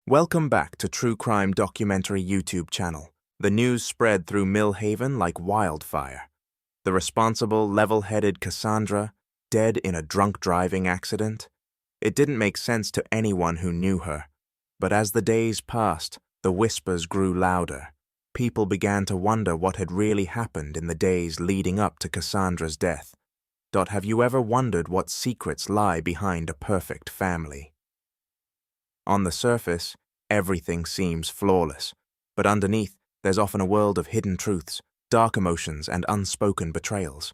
Welcome back to True Crime Documentary YouTube channel. The news spread through Mill Haven like wildfire. The responsible, level-headed Cassandra, dead in a drunk driving accident. It didn't make sense to anyone who knew her. But as the days passed, the whispers grew louder. People began to wonder what had really happened in the days leading up to Cassandra's death. Have you ever wondered what secrets lie behind a perfect family? On the surface, everything seems flawless, but underneath, there's often a world of hidden truths, dark emotions, and unspoken betrayals.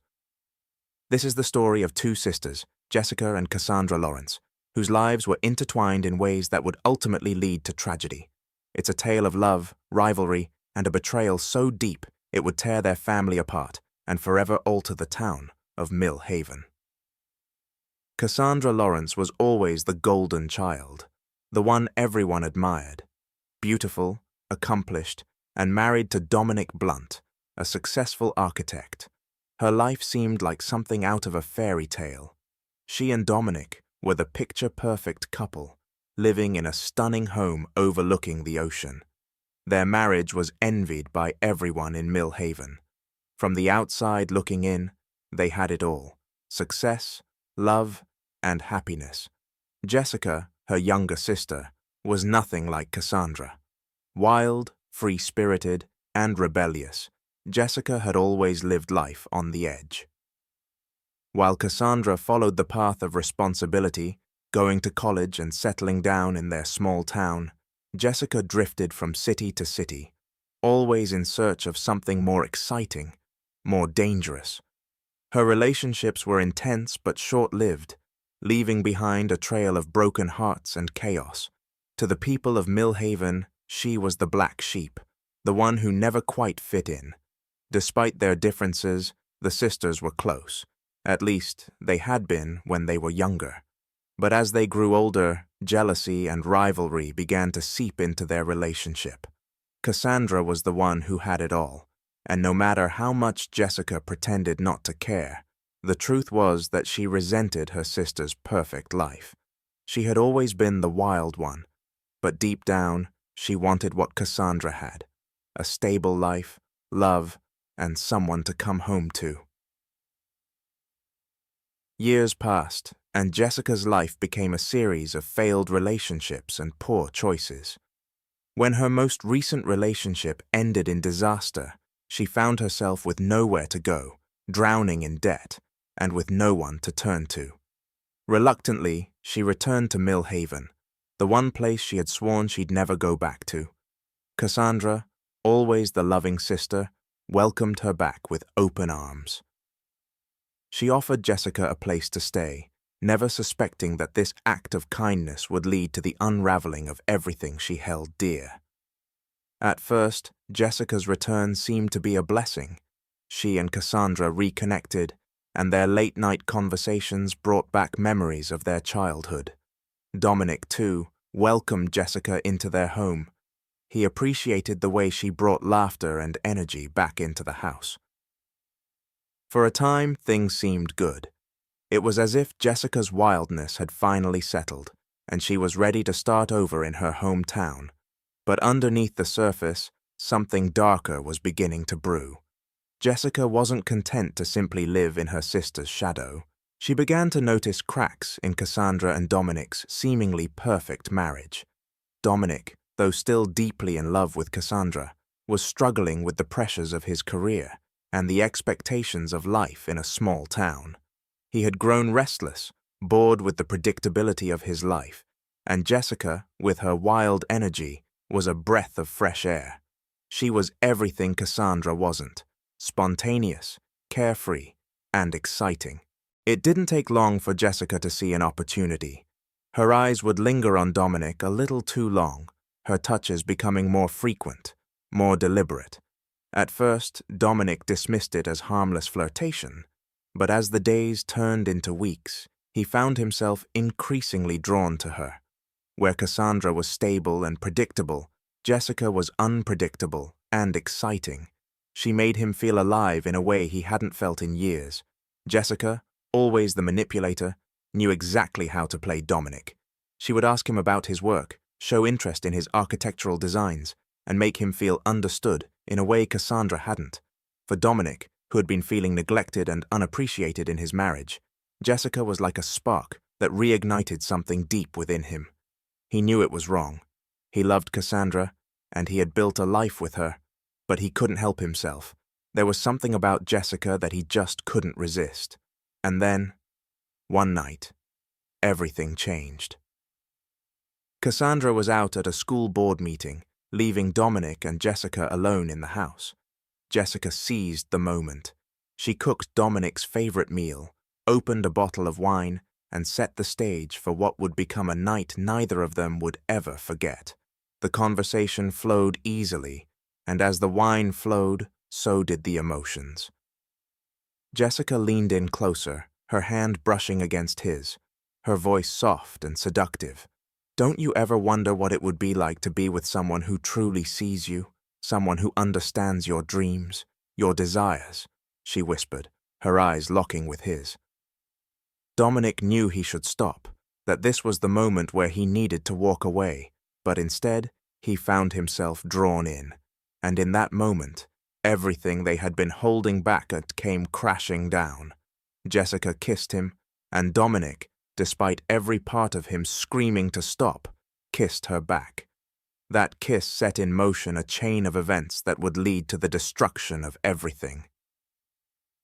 This is the story of two sisters, Jessica and Cassandra Lawrence, whose lives were intertwined in ways that would ultimately lead to tragedy. It's a tale of love, rivalry, and a betrayal so deep it would tear their family apart and forever alter the town of Mill Haven. Cassandra Lawrence was always the golden child, the one everyone admired. Beautiful, accomplished, and married to Dominic Blunt, a successful architect. Her life seemed like something out of a fairy tale. She and Dominic were the picture-perfect couple, living in a stunning home overlooking the ocean. Their marriage was envied by everyone in Mill Haven. From the outside looking in, they had it all: success, love, and happiness. Jessica, her younger sister, was nothing like Cassandra. Wild, free-spirited, and rebellious, Jessica had always lived life on the edge. While Cassandra followed the path of responsibility, going to college and settling down in their small town, Jessica drifted from city to city, always in search of something more exciting, more dangerous. Her relationships were intense but short-lived, leaving behind a trail of broken hearts and chaos. To the people of Mill Haven, she was the black sheep, the one who never quite fit in. Despite their differences, the sisters were close. At least, they had been when they were younger. But as they grew older, jealousy and rivalry began to seep into their relationship. Cassandra was the one who had it all, and no matter how much Jessica pretended not to care, the truth was that she resented her sister's perfect life. She had always been the wild one, but deep down, she wanted what Cassandra had: a stable life, love, and someone to come home to. Years passed, and Jessica's life became a series of failed relationships and poor choices. When her most recent relationship ended in disaster, she found herself with nowhere to go, drowning in debt, and with no one to turn to. Reluctantly, she returned to Mill Haven, the one place she had sworn she'd never go back to. Cassandra, always the loving sister, welcomed her back with open arms. She offered Jessica a place to stay, never suspecting that this act of kindness would lead to the unraveling of everything she held dear. At first, Jessica's return seemed to be a blessing. She and Cassandra reconnected, and their late-night conversations brought back memories of their childhood. Dominic, too, welcomed Jessica into their home. He appreciated the way she brought laughter and energy back into the house. For a time, things seemed good. It was as if Jessica's wildness had finally settled, and she was ready to start over in her hometown. But underneath the surface, something darker was beginning to brew. Jessica wasn't content to simply live in her sister's shadow. She began to notice cracks in Cassandra and Dominic's seemingly perfect marriage. Dominic, though still deeply in love with Cassandra, was struggling with the pressures of his career and the expectations of life in a small town. He had grown restless, bored with the predictability of his life, and Jessica, with her wild energy, was a breath of fresh air. She was everything Cassandra wasn't: spontaneous, carefree, and exciting. It didn't take long for Jessica to see an opportunity. Her eyes would linger on Dominic a little too long, her touches becoming more frequent, more deliberate. At first, Dominic dismissed it as harmless flirtation, but as the days turned into weeks, he found himself increasingly drawn to her. Where Cassandra was stable and predictable, Jessica was unpredictable and exciting. She made him feel alive in a way he hadn't felt in years. Jessica, always the manipulator, knew exactly how to play Dominic. She would ask him about his work, show interest in his architectural designs, and make him feel understood in a way Cassandra hadn't. For Dominic, who had been feeling neglected and unappreciated in his marriage, Jessica was like a spark that reignited something deep within him. He knew it was wrong. He loved Cassandra, and he had built a life with her, but he couldn't help himself. There was something about Jessica that he just couldn't resist. And then, one night, everything changed. Cassandra was out at a school board meeting, leaving Dominic and Jessica alone in the house. Jessica seized the moment. She cooked Dominic's favorite meal, opened a bottle of wine, and set the stage for what would become a night neither of them would ever forget. The conversation flowed easily, and as the wine flowed, so did the emotions. Jessica leaned in closer, her hand brushing against his, her voice soft and seductive. "Don't you ever wonder what it would be like to be with someone who truly sees you, someone who understands your dreams, your desires?" she whispered, her eyes locking with his. Dominic knew he should stop, that this was the moment where he needed to walk away, but instead, he found himself drawn in, and in that moment, everything they had been holding back came crashing down. Jessica kissed him, and Dominic, despite every part of him screaming to stop, kissed her back. That kiss set in motion a chain of events that would lead to the destruction of everything.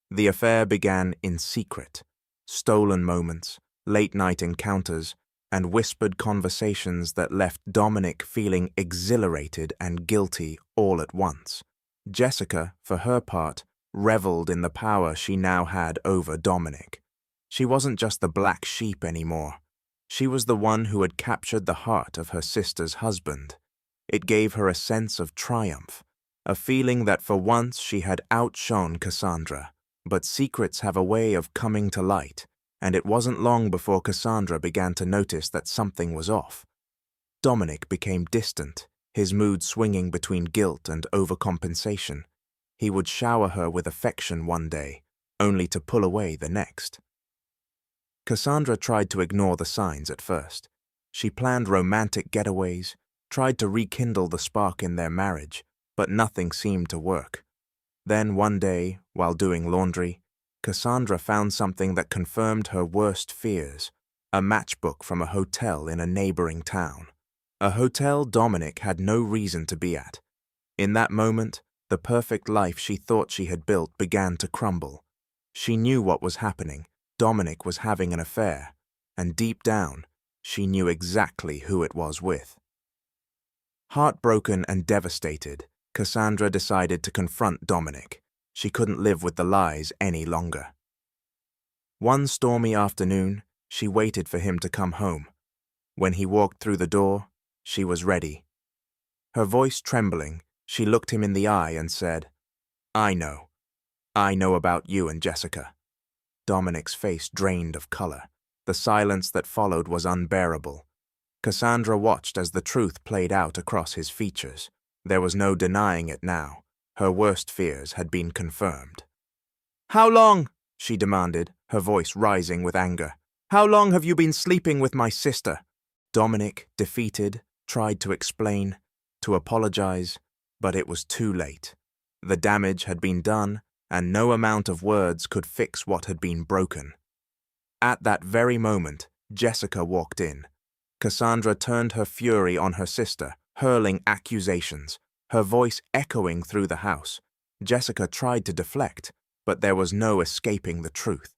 The affair began in secret. Stolen moments, late-night encounters, and whispered conversations that left Dominic feeling exhilarated and guilty all at once. Jessica, for her part, reveled in the power she now had over Dominic. She wasn't just the black sheep anymore. She was the one who had captured the heart of her sister's husband. It gave her a sense of triumph, a feeling that for once she had outshone Cassandra. But secrets have a way of coming to light, and it wasn't long before Cassandra began to notice that something was off. Dominic became distant, his mood swinging between guilt and overcompensation. He would shower her with affection one day, only to pull away the next. Cassandra tried to ignore the signs at first. She planned romantic getaways, tried to rekindle the spark in their marriage, but nothing seemed to work. Then one day, while doing laundry, Cassandra found something that confirmed her worst fears, a matchbook from a hotel in a neighboring town. A hotel Dominic had no reason to be at. In that moment, the perfect life she thought she had built began to crumble. She knew what was happening. Dominic was having an affair, and deep down, she knew exactly who it was with. Heartbroken and devastated, Cassandra decided to confront Dominic. She couldn't live with the lies any longer. One stormy afternoon, she waited for him to come home. When he walked through the door, she was ready. Her voice trembling, she looked him in the eye and said, I know about you and Jessica." Dominic's face drained of color. The silence that followed was unbearable. Cassandra watched as the truth played out across his features. There was no denying it now. Her worst fears had been confirmed. "How long?" she demanded, her voice rising with anger. "How long have you been sleeping with my sister?" Dominic, defeated, tried to explain, to apologize, but it was too late. The damage had been done, and no amount of words could fix what had been broken. At that very moment, Jessica walked in. Cassandra turned her fury on her sister, hurling accusations, her voice echoing through the house. Jessica tried to deflect, but there was no escaping the truth.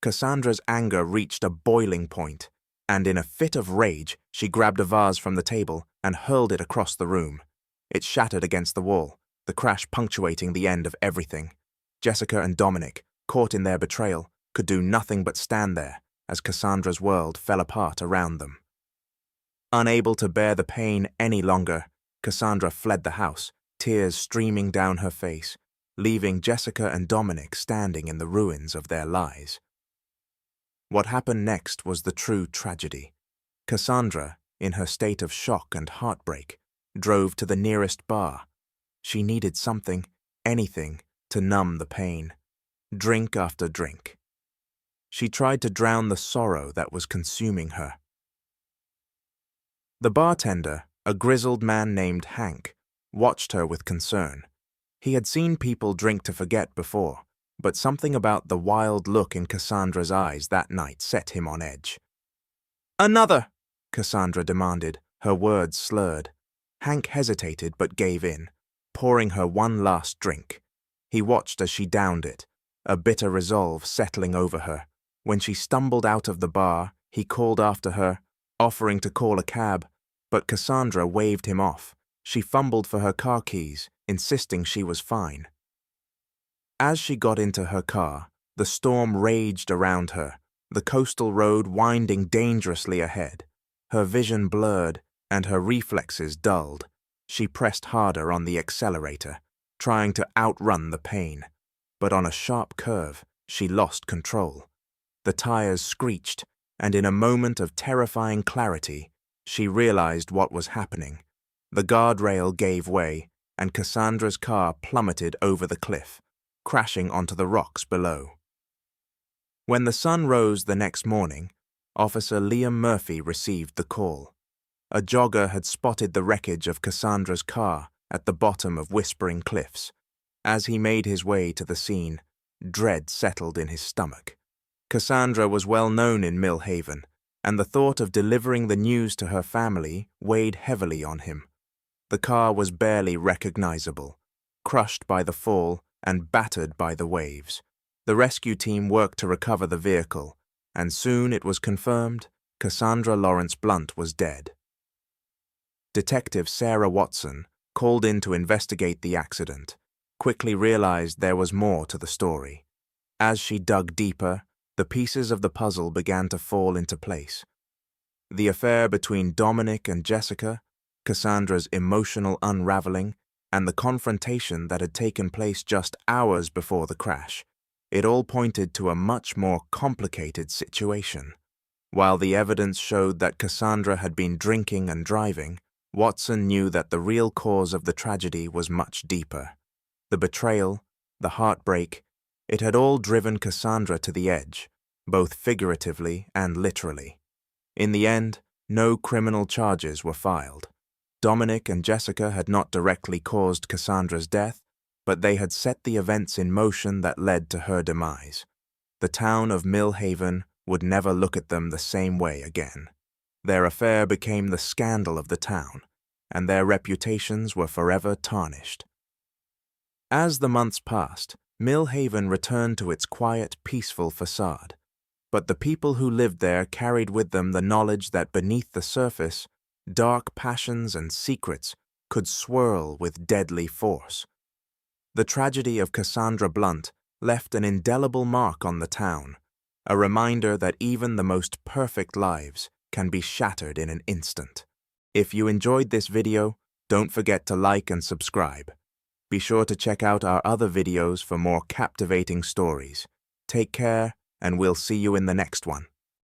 Cassandra's anger reached a boiling point, and in a fit of rage, she grabbed a vase from the table and hurled it across the room. It shattered against the wall, the crash punctuating the end of everything. Jessica and Dominic, caught in their betrayal, could do nothing but stand there as Cassandra's world fell apart around them. Unable to bear the pain any longer, Cassandra fled the house, tears streaming down her face, leaving Jessica and Dominic standing in the ruins of their lies. What happened next was the true tragedy. Cassandra, in her state of shock and heartbreak, drove to the nearest bar. She needed something, anything, to numb the pain. Drink after drink. She tried to drown the sorrow that was consuming her. The bartender, a grizzled man named Hank, watched her with concern. He had seen people drink to forget before, but something about the wild look in Cassandra's eyes that night set him on edge. "Another!" Cassandra demanded, her words slurred. Hank hesitated but gave in, pouring her one last drink. He watched as she downed it, a bitter resolve settling over her. When she stumbled out of the bar, he called after her, offering to call a cab, but Cassandra waved him off. She fumbled for her car keys, insisting she was fine. As she got into her car, the storm raged around her, the coastal road winding dangerously ahead. Her vision blurred and her reflexes dulled. She pressed harder on the accelerator, trying to outrun the pain. But on a sharp curve, she lost control. The tires screeched, and in a moment of terrifying clarity, she realized what was happening. The guardrail gave way, and Cassandra's car plummeted over the cliff, crashing onto the rocks below. When the sun rose the next morning, Officer Liam Murphy received the call. A jogger had spotted the wreckage of Cassandra's car at the bottom of Whispering Cliffs. As he made his way to the scene, dread settled in his stomach. Cassandra was well known in Mill Haven, and the thought of delivering the news to her family weighed heavily on him. The car was barely recognizable, crushed by the fall and battered by the waves. The rescue team worked to recover the vehicle, and soon it was confirmed Cassandra Lawrence Blunt was dead. Detective Sarah Watson, called in to investigate the accident, quickly realized there was more to the story. As she dug deeper, the pieces of the puzzle began to fall into place. The affair between Dominic and Jessica, Cassandra's emotional unraveling, and the confrontation that had taken place just hours before the crash, it all pointed to a much more complicated situation. While the evidence showed that Cassandra had been drinking and driving, Watson knew that the real cause of the tragedy was much deeper. The betrayal, the heartbreak, it had all driven Cassandra to the edge, both figuratively and literally. In the end, no criminal charges were filed. Dominic and Jessica had not directly caused Cassandra's death, but they had set the events in motion that led to her demise. The town of Mill Haven would never look at them the same way again. Their affair became the scandal of the town, and their reputations were forever tarnished. As the months passed, Mill Haven returned to its quiet, peaceful facade, but the people who lived there carried with them the knowledge that beneath the surface, dark passions and secrets could swirl with deadly force. The tragedy of Cassandra Blunt left an indelible mark on the town, a reminder that even the most perfect lives can be shattered in an instant. If you enjoyed this video, don't forget to like and subscribe. Be sure to check out our other videos for more captivating stories. Take care, and we'll see you in the next one.